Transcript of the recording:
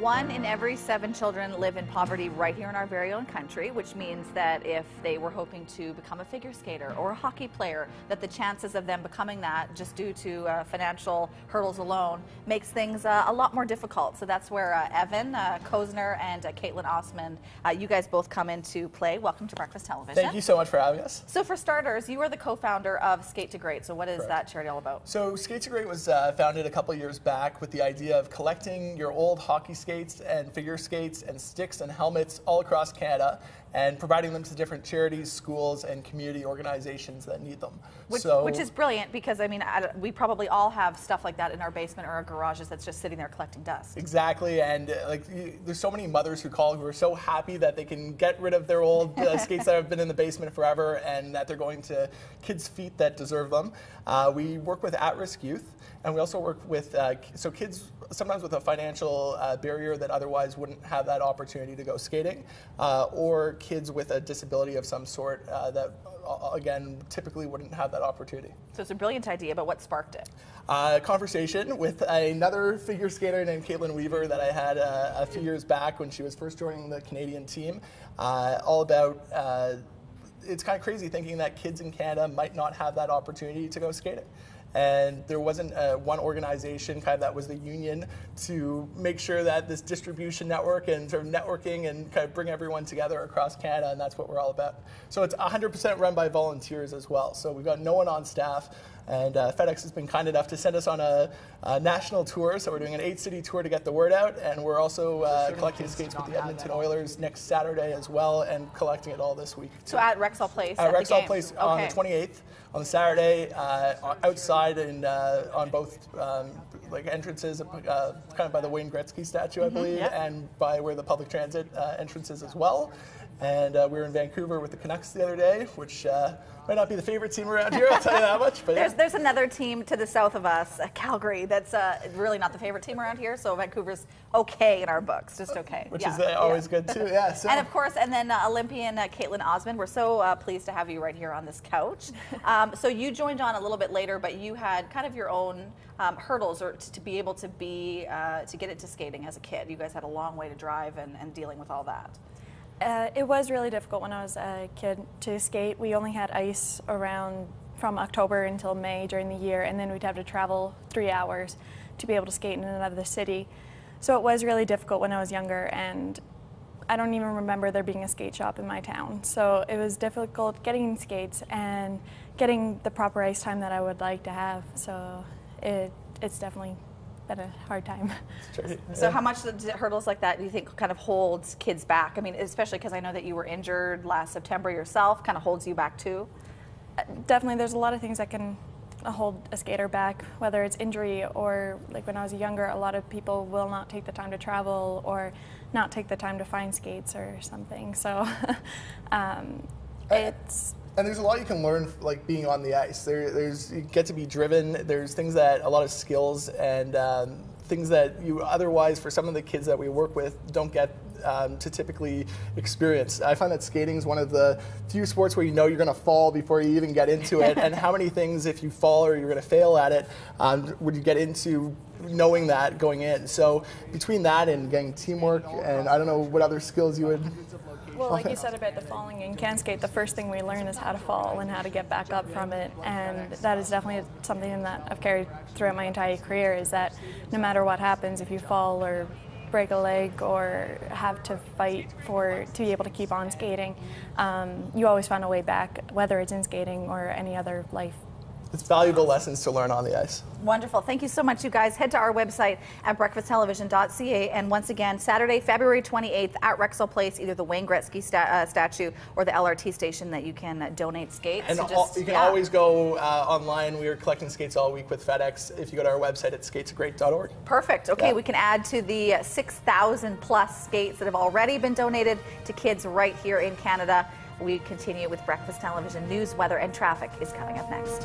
1 in every 7 children live in poverty right here in our very own country, which means that if they were hoping to become a figure skater or a hockey player, that the chances of them becoming that just due to financial hurdles alone makes things a lot more difficult. So that's where Evan Kozner and Caitlin Osmond, you guys both come into play. Welcome to Breakfast Television. Thank you so much for having us. So for starters, you are the co-founder of Skate to Great. So what is Correct. that charity all about? So Skate to Great was founded a couple years back with the idea of collecting your old hockey skates and figure skates and sticks and helmets all across Canada and providing them to different charities, schools, and community organizations that need them. Which is brilliant because, I mean, we probably all have stuff like that in our basement or our garages that's just sitting there collecting dust. Exactly, and there's so many mothers who call who are so happy that they can get rid of their old skates that have been in the basement forever and that they're going to kids' feet that deserve them. We work with at-risk youth, and we also work with so kids sometimes with a financial barrier that otherwise wouldn't have that opportunity to go skating, or kids with a disability of some sort that, again, typically wouldn't have that opportunity. So it's a brilliant idea, but what sparked it? Conversation with another figure skater named Caitlin Weaver that I had a few years back when she was first joining the Canadian team, all about it's kind of crazy thinking that kids in Canada might not have that opportunity to go skating. And there wasn't one organization kind of that was the union to make sure that this distribution network and sort of networking and kind of bring everyone together across Canada, and that's what we're all about. So it's 100% run by volunteers as well. So we've got no one on staff, and FedEx has been kind enough to send us on a national tour. So we're doing an 8-city tour to get the word out, and we're also collecting skates with the Edmonton Oilers next Saturday as well, and collecting it all this week. So at Rexall Place? At Rexall Place on the 28th, on the Saturday, outside and on both like entrances, kind of by the Wayne Gretzky statue, I believe, and by where the public transit entrance is as well. And we were in Vancouver with the Canucks the other day, which might not be the favorite team around here, I'll tell you that much. But there's another team to the south of us, Calgary, that's really not the favorite team around here, so Vancouver's okay in our books, just okay. Which is always good too, yeah. So. And of course, and then Olympian Caitlin Osmond, we're so pleased to have you right here on this couch. So you joined on a little bit later, but you had kind of your own hurdles or to be able to to get into skating as a kid. You guys had a long way to drive and dealing with all that. It was really difficult when I was a kid to skate. We only had ice around from October until May during the year, and then we'd have to travel 3 hours to be able to skate in another city. So it was really difficult when I was younger, and I don't even remember there being a skate shop in my town. So it was difficult getting skates and getting the proper ice time that I would like to have. So it's definitely been a hard time. So how much hurdles like that do you think kind of holds kids back? I mean, especially because I know that you were injured last September yourself, kind of holds you back too? Definitely, there's a lot of things that can hold a skater back, whether it's injury or like when I was younger, a lot of people will not take the time to travel or not take the time to find skates or something. So it's... And there's a lot you can learn, like being on the ice. You get to be driven. There's things that a lot of skills and things that you otherwise, for some of the kids that we work with, don't get to typically experience. I find that skating is one of the few sports where you know you're going to fall before you even get into it. And how many things, if you fall or you're going to fail at it, would you get into knowing that going in? So between that and getting teamwork, and I don't know what other skills you would. Well, like you said about the falling in can skate, the first thing we learn is how to fall and how to get back up from it, and that is definitely something that I've carried throughout my entire career, is that no matter what happens, if you fall or break a leg or have to fight to be able to keep on skating, you always find a way back, whether it's in skating or any other life. It's valuable lessons to learn on the ice. Wonderful. Thank you so much, you guys. Head to our website at breakfasttelevision.ca. And once again, Saturday, February 28th at Rexall Place, either the Wayne Gretzky statue or the LRT station that you can donate skates. And you can always go online. We are collecting skates all week with FedEx. If you go to our website at skatesgreat.org. Perfect. Okay, we can add to the 6,000 plus skates that have already been donated to kids right here in Canada. We continue with Breakfast Television. News, weather, and traffic is coming up next.